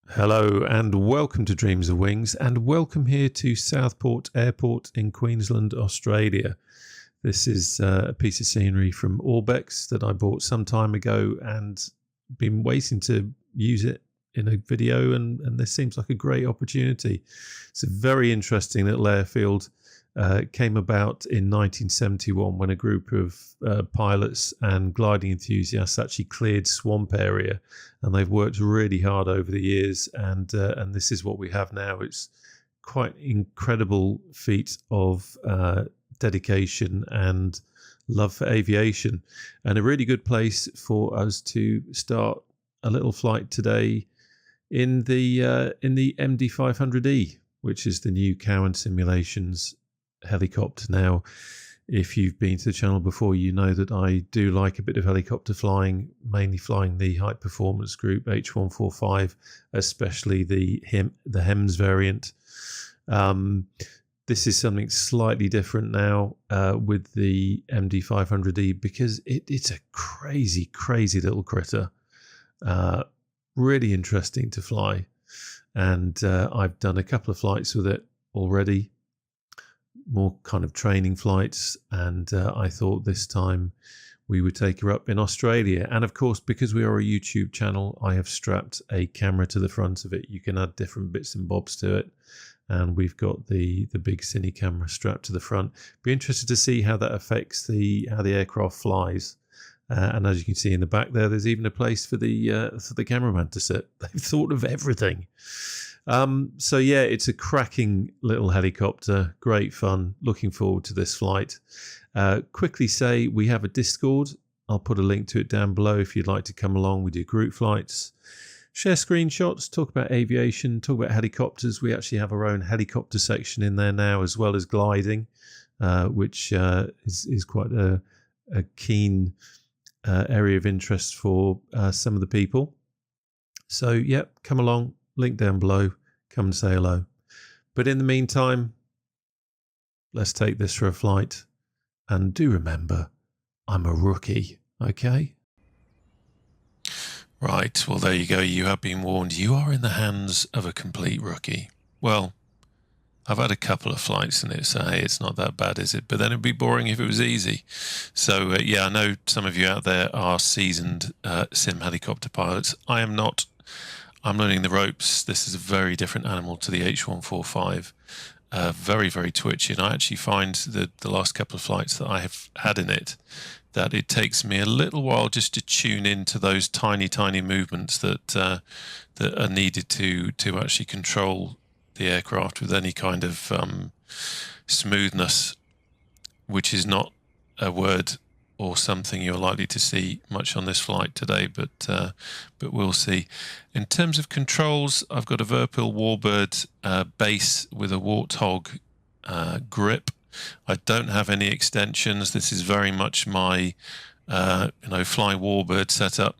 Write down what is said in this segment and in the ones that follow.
Hello and welcome to Dreams of Wings, and welcome here to Southport Airport in Queensland, Australia. This is a piece of scenery from Orbex that I bought some time ago and been waiting to use it in a video, and this seems like a great opportunity. It's a very interesting little airfield. Came about in 1971 when a group of pilots and gliding enthusiasts actually cleared swamp area, and they've worked really hard over the years, and this is what we have now. It's quite incredible feat of dedication and love for aviation, and a really good place for us to start a little flight today in the MD500E, which is the new Cowan Simulations helicopter. Now, if you've been to the channel before, you know that I do like a bit of helicopter flying, mainly flying the high performance group H145, especially the HEMS variant. This is something slightly different now with the MD500E because it's a crazy little critter. Really interesting to fly, and I've done a couple of flights with it already, more kind of training flights, and I thought this time we would take her up in Australia. And of course, because we are a YouTube channel, I have strapped a camera to the front of it. You can add different bits and bobs to it, and we've got the big cine camera strapped to the front. Be interested to see how that affects how the aircraft flies. And as you can see in the back there's even a place for the cameraman to sit. They've thought of everything. So yeah, it's a cracking little helicopter, great fun, looking forward to this flight. Quickly say we have a Discord. I'll put a link to it down below if you'd like to come along. We do group flights, share screenshots, talk about aviation, talk about helicopters. We actually have our own helicopter section in there now, as well as gliding, which is quite a keen area of interest for some of the people. So yeah, come along. Link down below, come and say hello. But in the meantime, let's take this for a flight. And do remember, I'm a rookie, okay? Right, well there you go, you have been warned. You are in the hands of a complete rookie. Well, I've had a couple of flights in it, so hey, it's not that bad, is it? But then it'd be boring if it was easy. So yeah, I know some of you out there are seasoned sim helicopter pilots. I am not. I'm learning the ropes. This is a very different animal to the H145. Very, very twitchy. And I actually find that the last couple of flights that I have had in it, that it takes me a little while just to tune into those tiny movements that are needed to actually control the aircraft with any kind of smoothness, which is not a word or something you're likely to see much on this flight today, but we'll see. In terms of controls, I've got a Verpil Warbird base with a Warthog grip. I don't have any extensions. This is very much my Fly Warbird setup.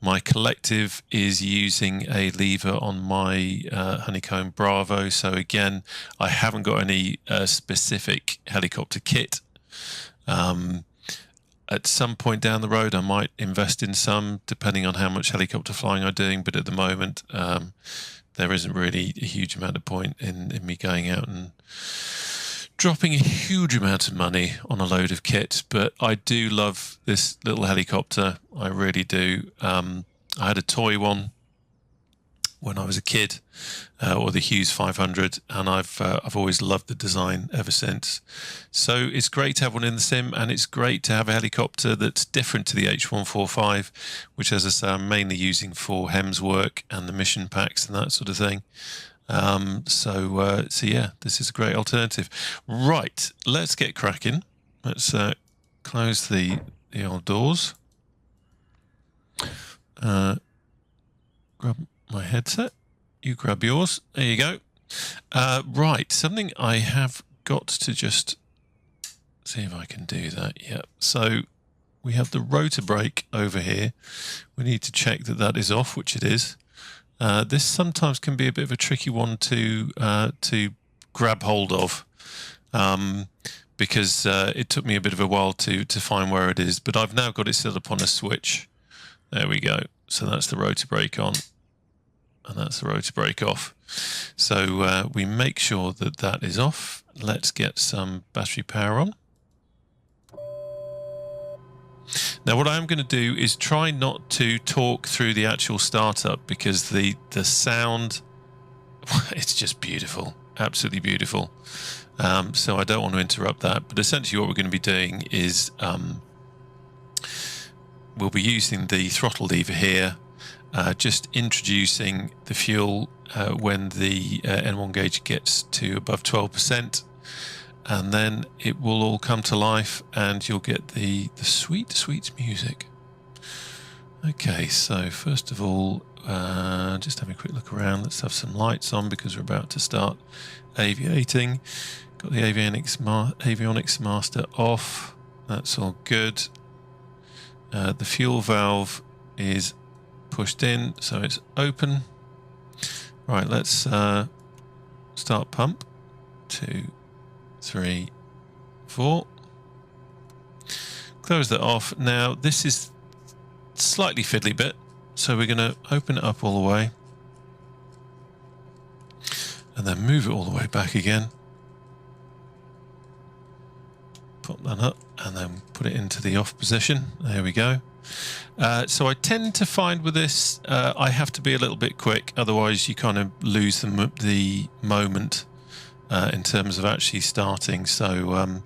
My collective is using a lever on my Honeycomb Bravo. So again, I haven't got any specific helicopter kit. At some point down the road, I might invest in some, depending on how much helicopter flying I'm doing. But at the moment, there isn't really a huge amount of point in me going out and dropping a huge amount of money on a load of kit. But I do love this little helicopter. I really do. I had a toy one when I was a kid, or the Hughes 500, and I've always loved the design ever since. So it's great to have one in the sim, and it's great to have a helicopter that's different to the H145, which, as I say, I'm mainly using for HEMS work and the mission packs and that sort of thing. So yeah, this is a great alternative. Right, let's get cracking. Let's close the old doors. Grab my headset. You grab yours. There you go. Right, something I have got to just see if I can do that. Yeah. So we have the rotor brake over here. We need to check that that is off, which it is. This sometimes can be a bit of a tricky one to grab hold of, because it took me a bit of a while to find where it is. But I've now got it set up on a switch. There we go. So that's the rotor brake on. and that's the rotor brake off. So we make sure that that is off. Let's get some battery power on. Now what I'm going to do is try not to talk through the actual startup, because the sound, it's just beautiful, absolutely beautiful. So I don't want to interrupt that, but essentially what we're going to be doing is we'll be using the throttle lever here, just introducing the fuel when the N1 gauge gets to above 12%, and then it will all come to life and you'll get the sweet, sweet music. Okay, so first of all, just have a quick look around. Let's have some lights on because we're about to start aviating. Got the avionics master off. That's all good. The fuel valve is pushed in, so it's open. Right, let's start pump. 2, 3, 4. Close that off. Now this is slightly fiddly bit, so we're going to open it up all the way and then move it all the way back again. Pop that up and then put it into the off position. There we go. So I tend to find with this, I have to be a little bit quick, otherwise you kind of lose the moment in terms of actually starting. So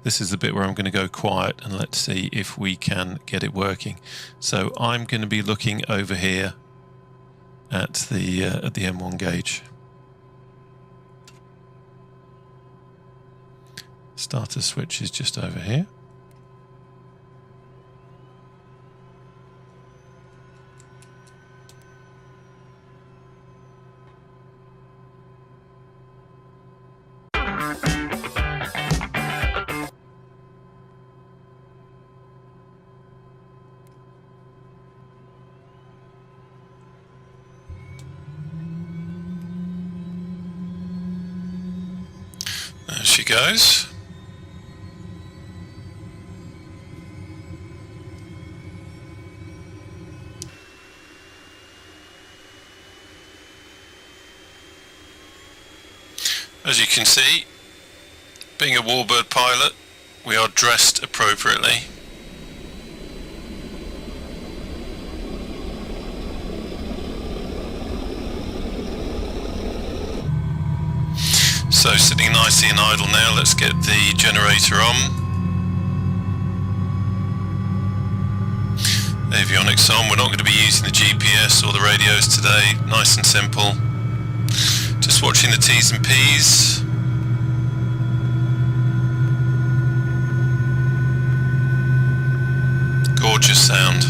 this is the bit where I'm going to go quiet and let's see if we can get it working. So I'm going to be looking over here at the M1 gauge. Starter switch is just over here. There she goes. As you can see, being a warbird pilot, we are dressed appropriately. So sitting nicely in idle now, let's get the generator on. Avionics on. We're not going to be using the GPS or the radios today, nice and simple. Just watching the T's and P's. Gorgeous sound.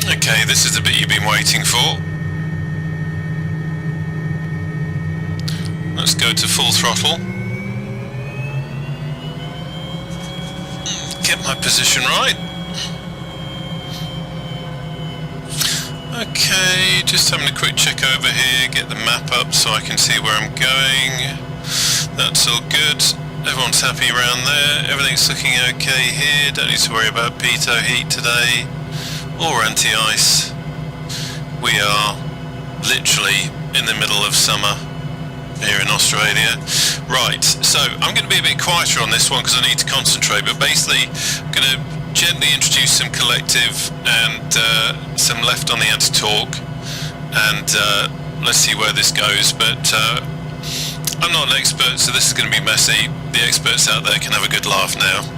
Okay, this is the bit you've been waiting for. Let's go to full throttle. Get my position right. Okay, just having a quick check over here, get the map up so I can see where I'm going. That's all good. Everyone's happy around there. Everything's looking okay here. Don't need to worry about pitot heat today. Or anti-ice. We are literally in the middle of summer here in Australia. Right, so I'm going to be a bit quieter on this one because I need to concentrate, but basically I'm going to gently introduce some collective and some left on the anti-torque, and let's see where this goes. But I'm not an expert, so this is going to be messy. The experts out there can have a good laugh now.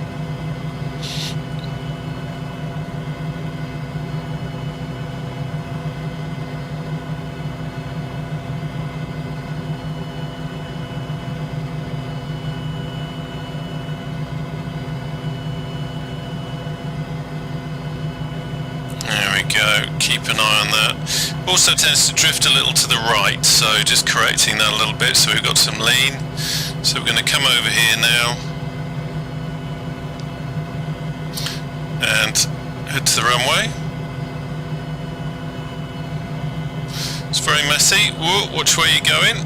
Keep an eye on that. Also tends to drift a little to the right, so just correcting that a little bit so we've got some lean. So we're going to come over here now and head to the runway. It's very messy. Whoa, which way are you going?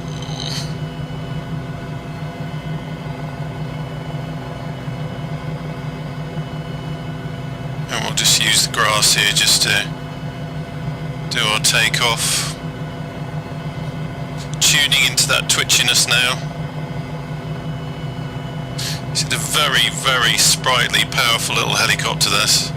And we'll just use the grass here just to do our takeoff. Tuning into that twitchiness now. It's a very, very sprightly, powerful little helicopter, this.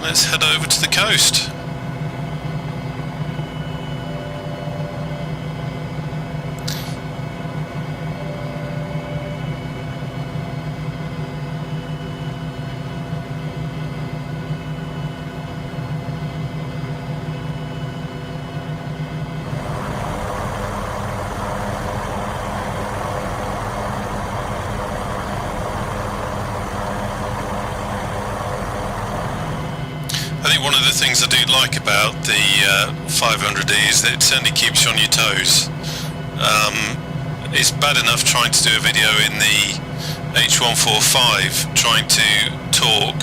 Let's head over to the coast. I think one of the things I do like about the 500D is that it certainly keeps you on your toes. It's bad enough trying to do a video in the H145, trying to talk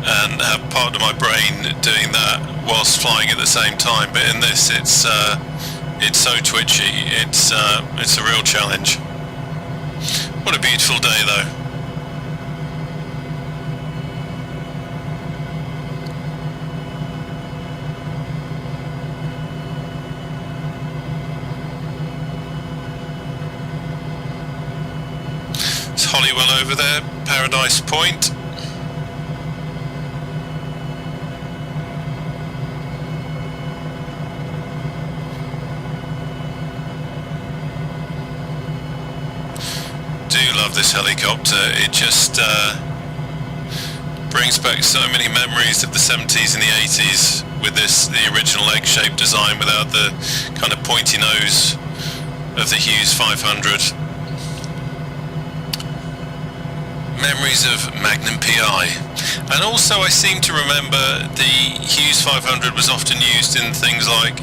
and have part of my brain doing that whilst flying at the same time. But in this, it's so twitchy. It's a real challenge. What a beautiful day, though. Holywell over there, Paradise Point. Do love this helicopter. It just brings back so many memories of the 70s and the 80s with the original egg-shaped design without the kind of pointy nose of the Hughes 500. Memories of Magnum PI. And also I seem to remember the Hughes 500 was often used in things like,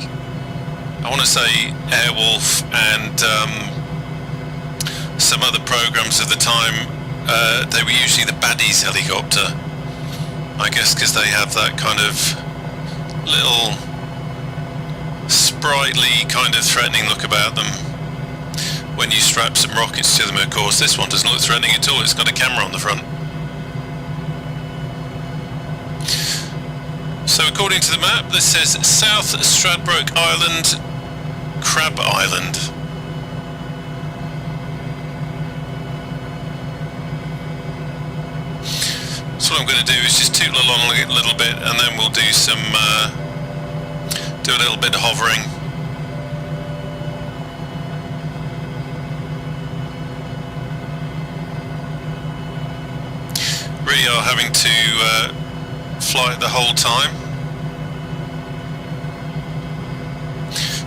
I want to say, Airwolf and some other programs of the time. They were usually the baddies helicopter, I guess, because they have that kind of little sprightly, kind of threatening look about them when you strap some rockets to them. Of course, this one doesn't look threatening at all. It's got a camera on the front. So according to the map, this says South Stradbroke Island, Crab Island. So what I'm going to do is just tootle along a little bit, and then we'll do some do a little bit of hovering. Really are having to fly it the whole time.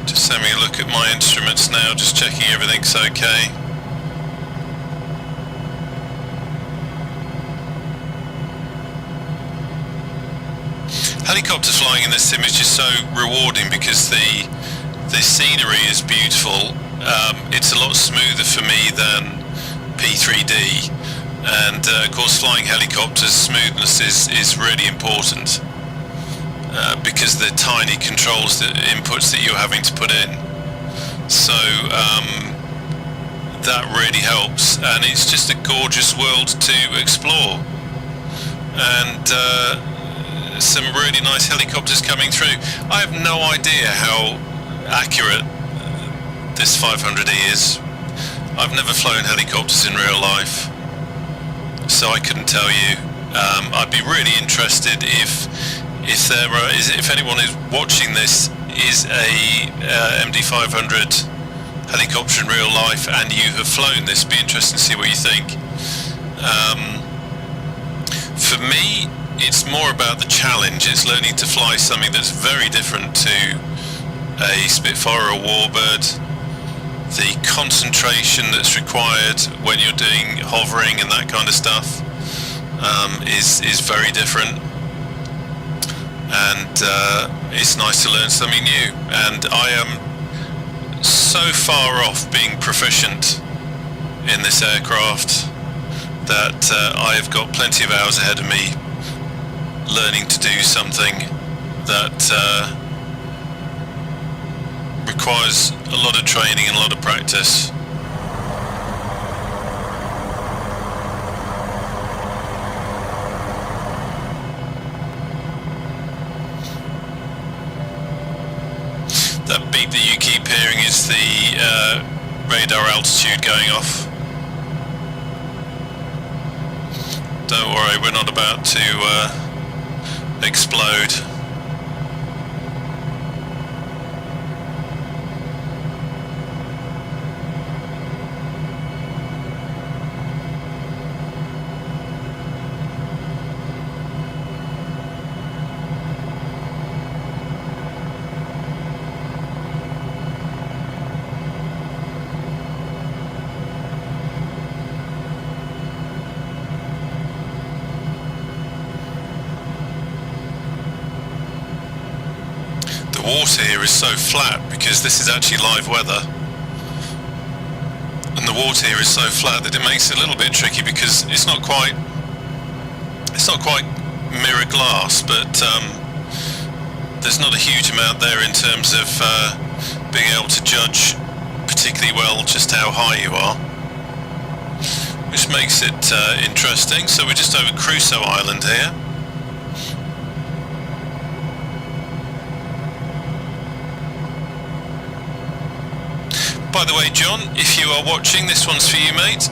Just having a look at my instruments now, just checking everything's okay. Helicopters flying in this sim is just so rewarding because the scenery is beautiful. It's a lot smoother for me than P3D. And of course, flying helicopters, smoothness is really important because the tiny controls, the inputs that you're having to put in. So that really helps, and it's just a gorgeous world to explore. And some really nice helicopters coming through. I have no idea how accurate this 500E is. I've never flown helicopters in real life, so I couldn't tell you. I'd be really interested if anyone is watching this is a MD500 helicopter in real life and you have flown this. Be interested to see what you think. For me, it's more about the challenge. It's learning to fly something that's very different to a Spitfire or a Warbird. the concentration that's required when you're doing hovering and that kind of stuff is very different, and it's nice to learn something new. And I am so far off being proficient in this aircraft that I have got plenty of hours ahead of me learning to do something that requires a lot of training and a lot of practice. That beep that you keep hearing is the radar altitude going off. Don't worry, we're not about to explode. The water here is so flat because this is actually live weather, and the water here is so flat that it makes it a little bit tricky because it's not quite mirror glass, but there's not a huge amount there in terms of being able to judge particularly well just how high you are, which makes it interesting. So we're just over Crusoe Island here. By the way, John, if you are watching, this one's for you, mate.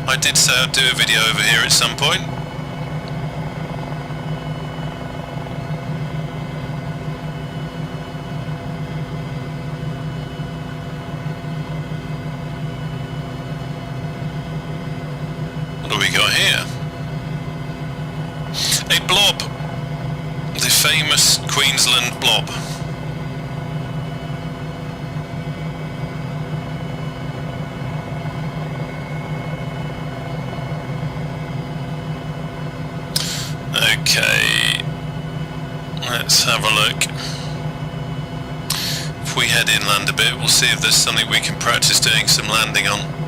I did say I'd do a video over here at some point. What do we got here? A blob. The famous Queensland blob. Okay, let's have a look. If we head inland a bit, we'll see if there's something we can practice doing some landing on.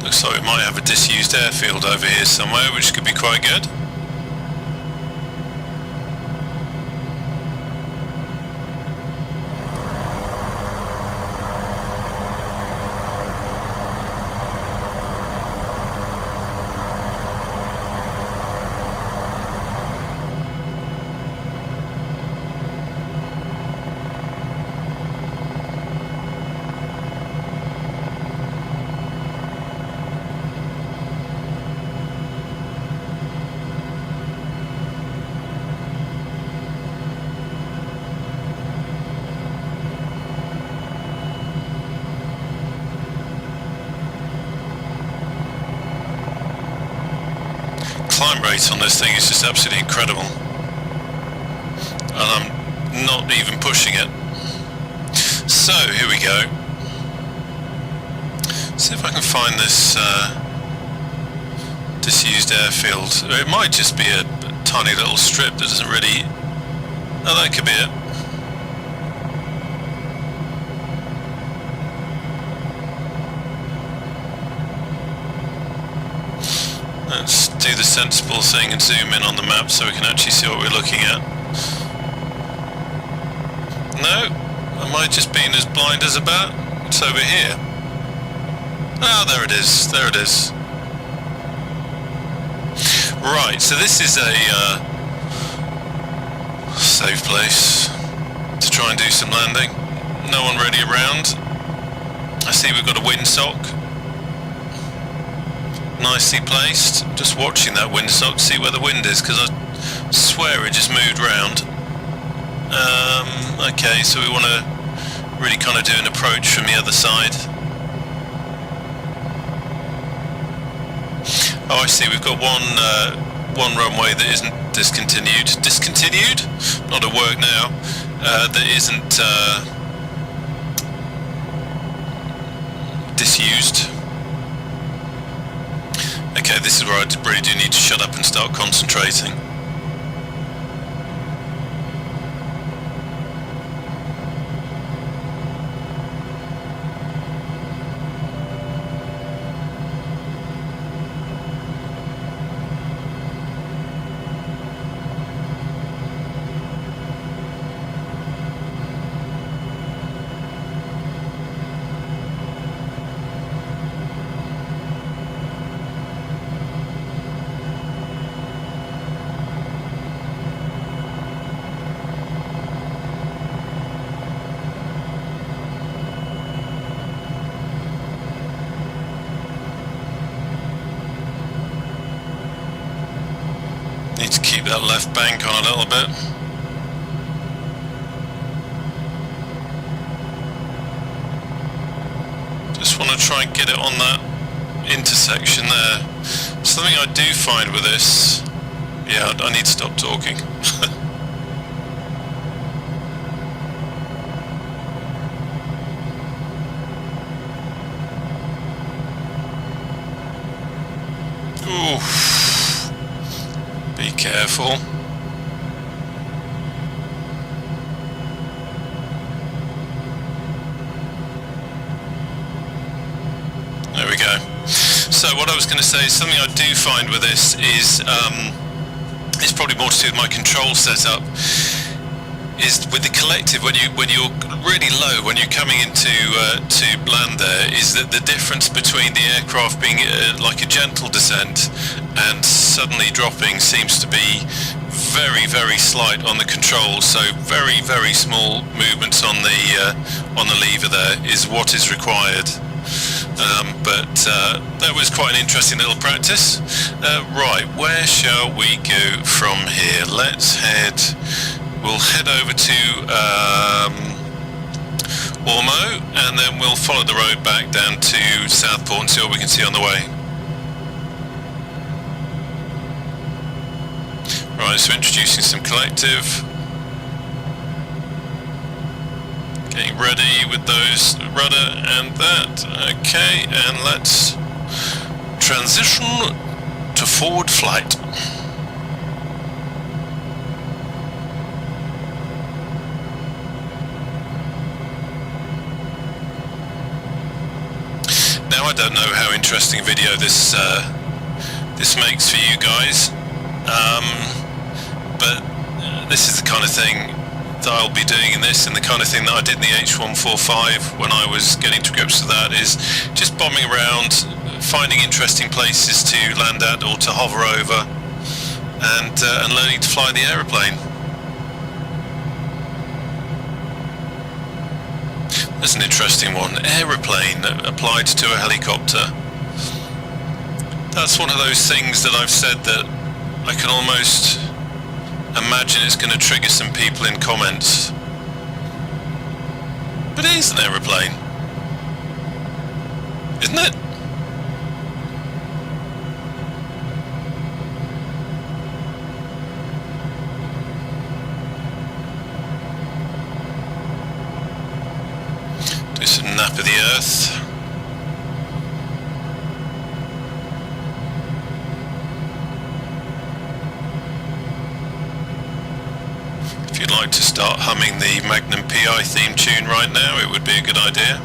Looks like we might have a disused airfield over here somewhere, which could be quite good. Climb rate on this thing is just absolutely incredible, and I'm not even pushing it. So here we go. See if I can find this disused airfield. It might just be a tiny little strip that doesn't really... Oh, that could be it. Let's do the sensible thing and zoom in on the map so we can actually see what we're looking at. No, am I just being as blind as a bat? It's over here. Ah, there it is, there it is. Right, so this is a safe place to try and do some landing. No one really around. I see we've got a windsock. Nicely placed. Just watching that windsock, see where the wind is, because swear it just moved round. Okay, so we want to really kind of do an approach from the other side. Oh, I see, we've got one runway that isn't discontinued. Discontinued? Not at work now. That isn't disused. Okay, this is where I really do need to shut up and start concentrating. Need to keep that left bank on a little bit. Just want to try and get it on that intersection there. Something I do find with this, yeah, I need to stop talking. Oof. Be careful. There we go. So what I was going to say is something I do find with this is it's probably more to do with my control setup. Is with the collective, when you're really low, when you're coming into to land there, is that the difference between the aircraft being like a gentle descent and suddenly dropping seems to be very, very slight on the controls. So very, very small movements on the lever there is what is required. But that was quite an interesting little practice. Right, where shall we go from here? Let's head. We'll head over to Ormo, and then we'll follow the road back down to Southport and see what we can see on the way. Right, so introducing some collective. Getting ready with those rudder and that. Okay, and let's transition to forward flight. Now I don't know how interesting a video this makes for you guys, but this is the kind of thing that I'll be doing in this, and the kind of thing that I did in the H145 when I was getting to grips with that, is just bombing around, finding interesting places to land at or to hover over, and learning to fly the aeroplane. That's an interesting one. Aeroplane applied to a helicopter. That's one of those things that I've said that I can almost imagine it's going to trigger some people in comments. But it is an aeroplane, isn't it? Do some nap of the earth. If you'd like to start humming the Magnum PI theme tune right now, it would be a good idea.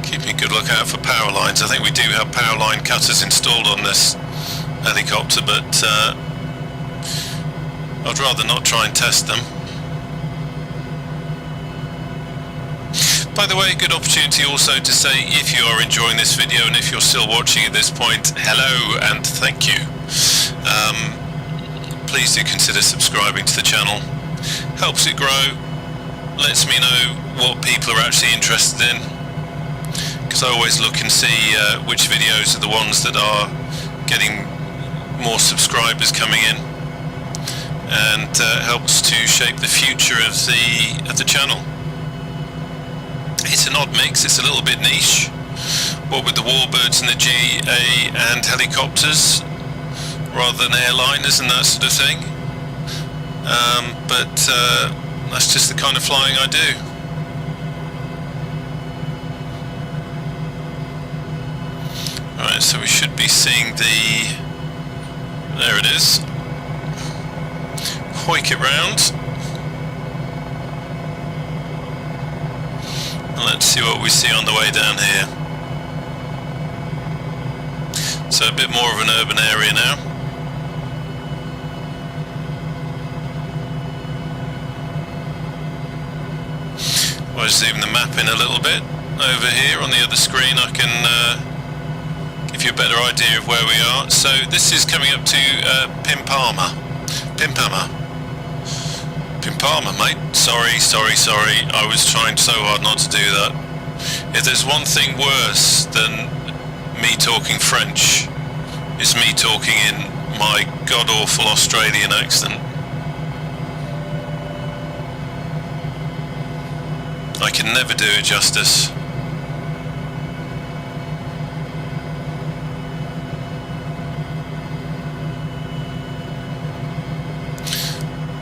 Keeping a good lookout for power lines. I think we do have power line cutters installed on this helicopter, but I'd rather not try and test them. By the way, good opportunity also to say, if you are enjoying this video and if you're still watching at this point, hello and thank you. Please do consider subscribing to the channel. Helps it grow, lets me know what people are actually interested in, because I always look and see which videos are the ones that are getting more subscribers coming in, and helps to shape the future of the channel. It's an odd mix, it's a little bit niche, what with the warbirds and the GA and helicopters rather than airliners and that sort of thing, but that's just the kind of flying I do. Alright, so we should be seeing there it is, hoik it round. Let's see what we see on the way down here. So a bit more of an urban area now. I'll zoom the map in a little bit. Over here on the other screen I can give you a better idea of where we are. So this is coming up to Pimpama, mate. Sorry. I was trying so hard not to do that. If there's one thing worse than me talking French, it's me talking in my god-awful Australian accent. I can never do it justice.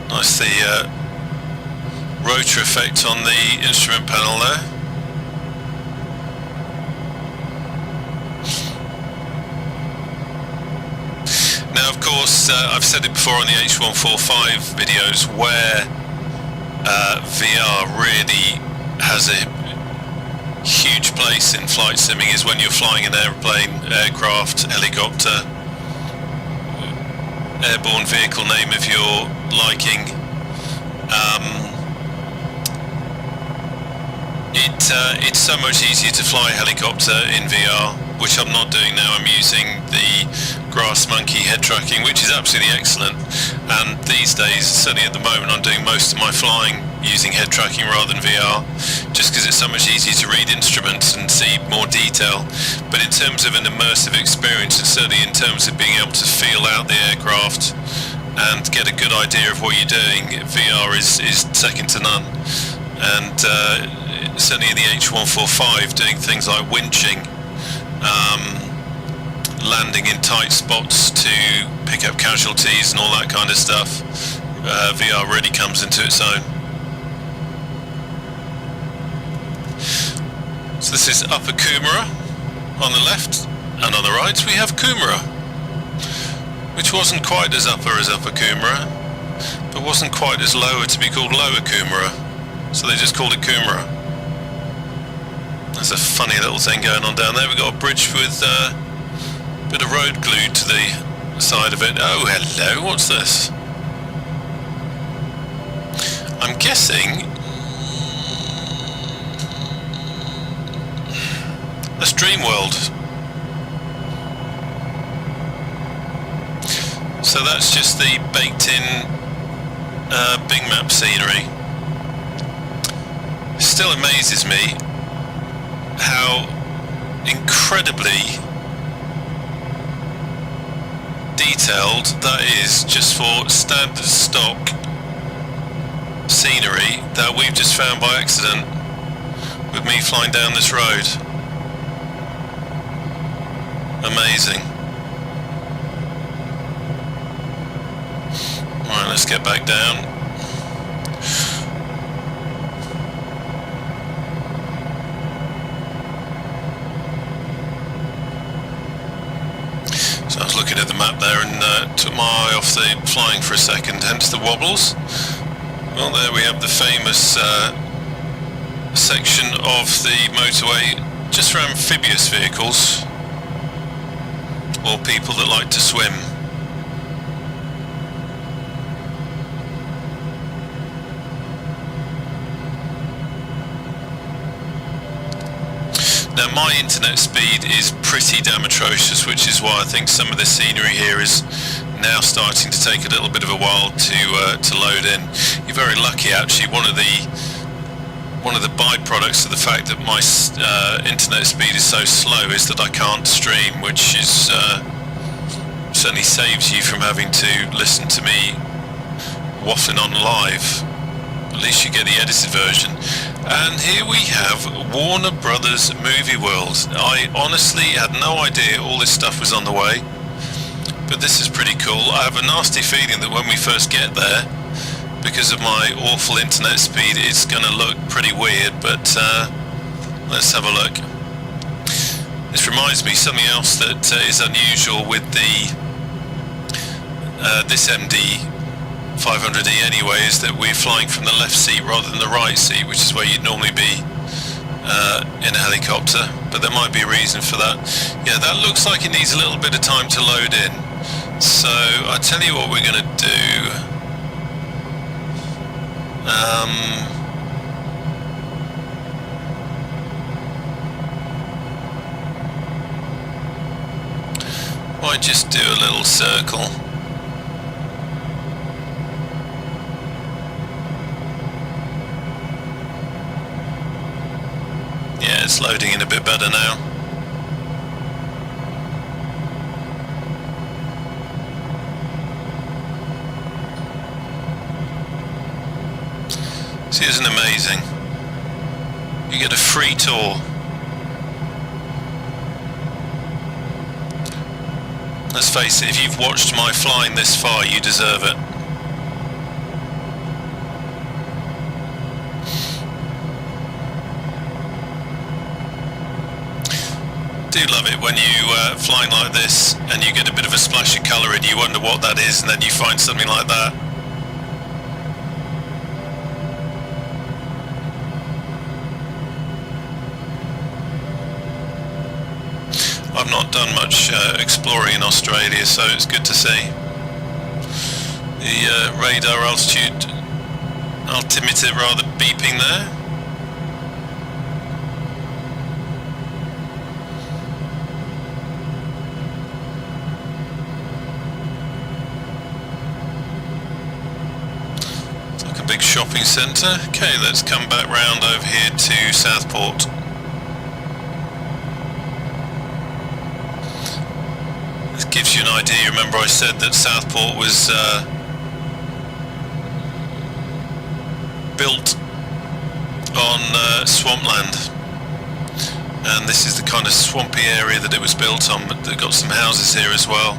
Nice, the rotary effect on the instrument panel there. Now, of course, I've said it before on the H145 videos, where VR really has a huge place in flight simming is when you're flying an airplane, aircraft, helicopter, airborne vehicle, name of your liking. It's so much easier to fly a helicopter in VR, which I'm not doing now. I'm using the Grass Monkey head tracking, which is absolutely excellent, and these days, certainly at the moment, I'm doing most of my flying using head tracking rather than VR, just because it's so much easier to read instruments and see more detail. But in terms of an immersive experience, and certainly in terms of being able to feel out the aircraft and get a good idea of what you're doing, VR is second to none. And certainly in the H145, doing things like winching, landing in tight spots to pick up casualties and all that kind of stuff, VR really comes into its own. So this is Upper Coomera on the left, and on the right we have Coomera, which wasn't quite as upper as Upper Coomera, but wasn't quite as lower to be called Lower Coomera, so they just called it Coomera. There's a funny little thing going on down there. We've got a bridge with a bit of road glued to the side of it. Oh, hello, what's this? I'm guessing that's Dreamworld. So that's just the baked in Big Map scenery. It still amazes me how incredibly detailed that is just for standard stock scenery that we've just found by accident with me flying down this road. Amazing. Right, let's get back down. So I was looking at the map there and took my eye off the flying for a second, hence the wobbles. Well, there we have the famous section of the motorway just for amphibious vehicles or people that like to swim. Now my internet speed is pretty damn atrocious, which is why I think some of the scenery here is now starting to take a little bit of a while to load in. You're very lucky actually. One of the one of the byproducts of the fact that my internet speed is so slow is that I can't stream, which is certainly saves you from having to listen to me waffling on live. At least you get the edited version. And here we have Warner Brothers Movie World. I honestly had no idea all this stuff was on the way, but this is pretty cool. I have a nasty feeling that when we first get there, because of my awful internet speed, it's going to look pretty weird, but let's have a look. This reminds me of something else that is unusual with the this MD 500E anyway, is that we're flying from the left seat rather than the right seat, which is where you'd normally be in a helicopter, but there might be a reason for that. Yeah, that looks like it needs a little bit of time to load in, so I'll tell you what we're going to do. Might just do a little circle. Yeah, it's loading in a bit better now. See, isn't it amazing? You get a free tour. Let's face it, if you've watched my flying this far, you deserve it. Do love it when you flying like this and you get a bit of a splash of colour and you wonder what that is, and then you find something like that. I've not done much exploring in Australia, so it's good to see. The radar altimeter rather beeping there. It's like a big shopping centre. Okay, let's come back round over here to Southport. Gives you an idea. Remember I said that Southport was built on swampland, and this is the kind of swampy area that it was built on, but they've got some houses here as well.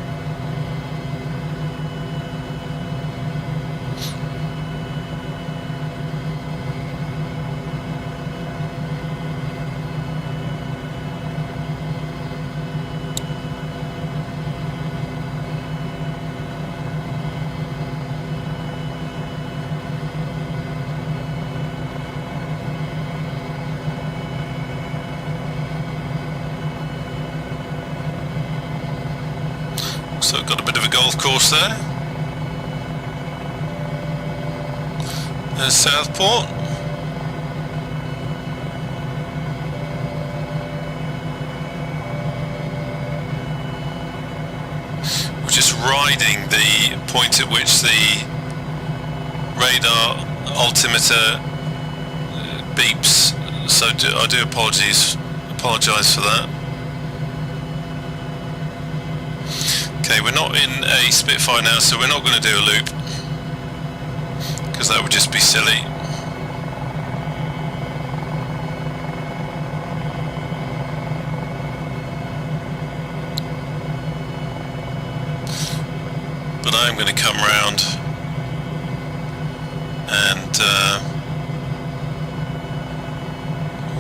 So I've got a bit of a golf course there. There's Southport. We're just riding the point at which the radar altimeter beeps, so I do apologise for that. Okay, we're not in a Spitfire now, so we're not going to do a loop, because that would just be silly. But I'm going to come round and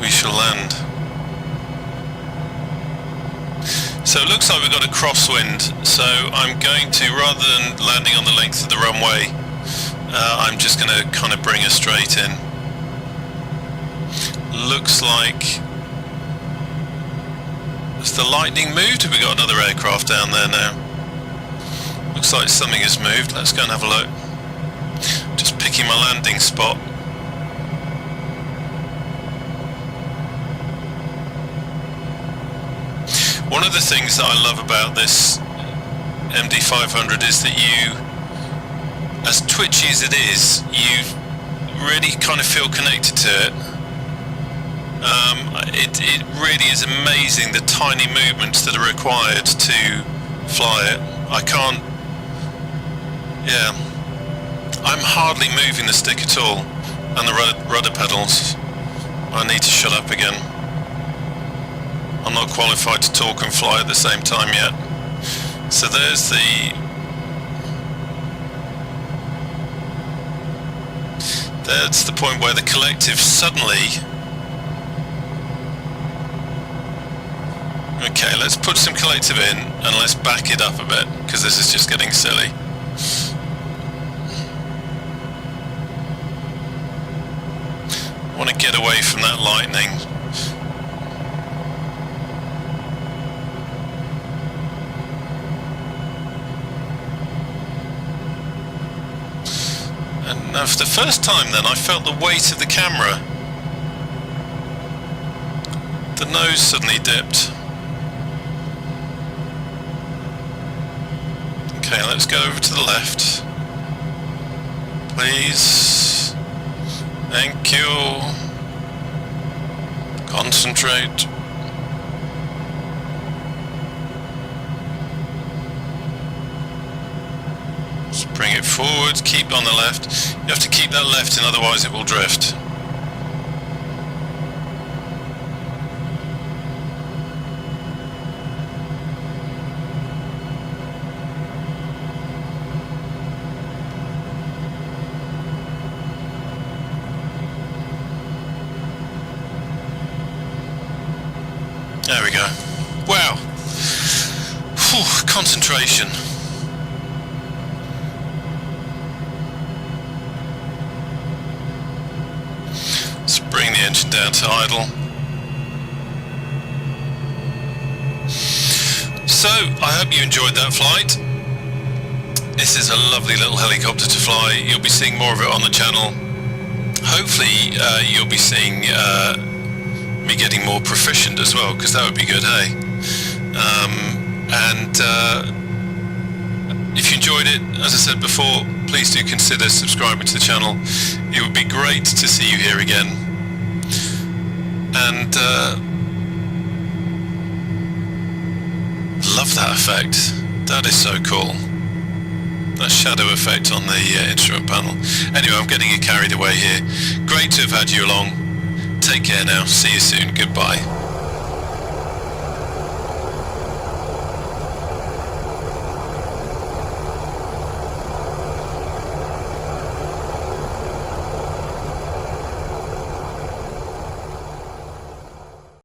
we shall land. So it looks like we've got a crosswind, so I'm going to, rather than landing on the length of the runway, I'm just going to kind of bring her straight in. Looks like... Has the lightning moved? Have we got another aircraft down there now? Looks like something has moved. Let's go and have a look. Just picking my landing spot. One of the things that I love about this MD500 is that you, as twitchy as it is, you really kind of feel connected to it. It really is amazing the tiny movements that are required to fly it. I can't, yeah, I'm hardly moving the stick at all, and the rudder pedals. I need to shut up again. I'm not qualified to talk and fly at the same time yet. So there's that's the point where the collective suddenly. Okay, let's put some collective in and let's back it up a bit, because this is just getting silly. I want to get away from that lightning. And now for the first time then I felt the weight of the camera. The nose suddenly dipped. Okay, let's go over to the left. Please. Thank you. Concentrate. Let's bring it forward, keep on the left. You have to keep that left in, otherwise it will drift. There we go. Wow. Whew, concentration. Let's bring the engine down to idle. So, I hope you enjoyed that flight. This is a lovely little helicopter to fly. You'll be seeing more of it on the channel. Hopefully, you'll be seeing me getting more proficient as well, because that would be good, hey? If you enjoyed it, as I said before, please do consider subscribing to the channel. It would be great to see you here again. And love that effect. That is so cool. That shadow effect on the instrument panel. Anyway, I'm getting carried away here. Great to have had you along. Take care now. See you soon. Goodbye.